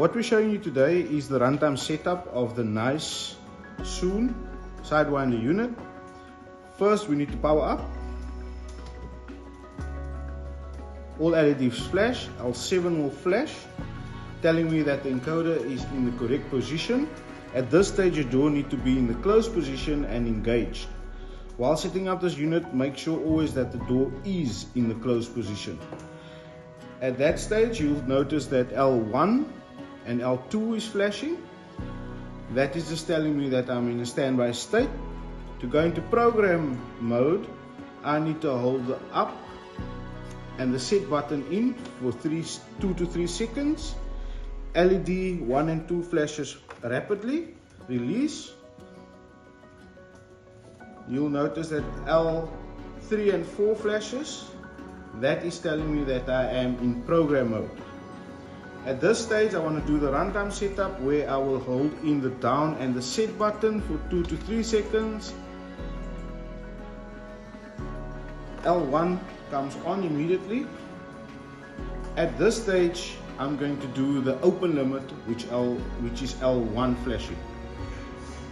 what we're showing you today is the runtime setup of the Nice Soon Sidewinder unit. First, we need to power up. All LEDs flash, L7 will flash, telling me that the encoder is in the correct position. At this stage, your door needs to be in the closed position and engaged. While setting up this unit, make sure always that the door is in the closed position. At that stage, you'll notice that L1 and L2 is flashing. That is just telling me that I'm in a standby state. To go into program mode, I need to hold the up and the set button in for 2 to 3 seconds. LED 1 and 2 flashes rapidly. Release. You'll notice that L3 and 4 flashes. That is telling me that I am in program mode. At this stage, I want to do the runtime setup where I will hold in the down and the set button for 2 to 3 seconds. L1 comes on immediately. At this stage, I'm going to do the open limit, which is L1 flashing.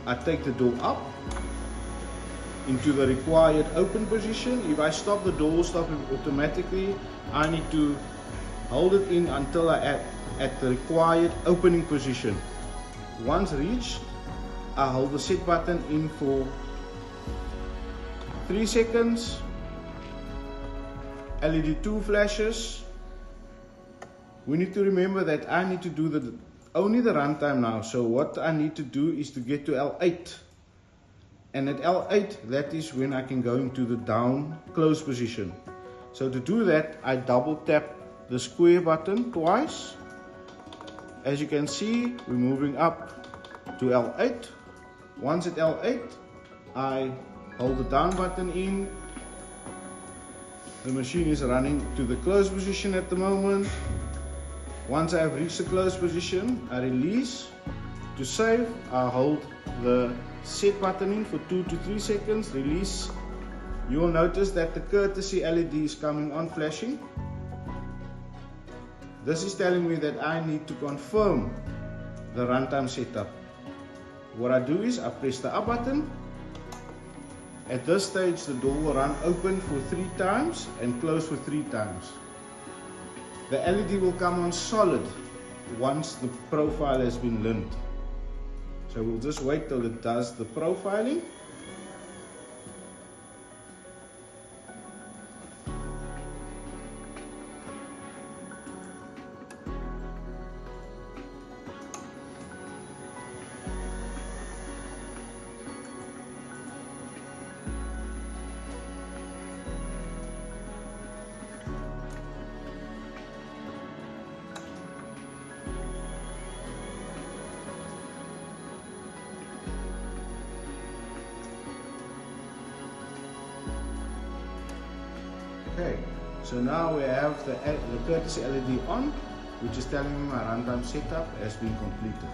I take the door up into the required open position. If I stop, the door will stop automatically. I need to hold it in until I at the required opening position. Once reached, I hold the set button in for 3 seconds. LED 2 flashes. We need to remember that I need to do only the runtime now. So what I need to do is to get to L8. And at L8, that is when I can go into the down close position. So to do that, I double tap the square button twice. As you can see, we're moving up to L8. Once at L8, I hold the down button in. The machine is running to the close position at the moment. Once I have reached the close position, I release. To save, I hold the set button in for 2 to 3 seconds, release. You will notice that the courtesy LED is coming on flashing. This is telling me that I need to confirm the runtime setup. What I do is I press the up button. At this stage, the door will run open for 3 times and close for 3 times. The LED will come on solid once the profile has been limned. So we'll just wait till it does the profiling. Okay, so now we have the courtesy LED on, which is telling me my runtime setup has been completed.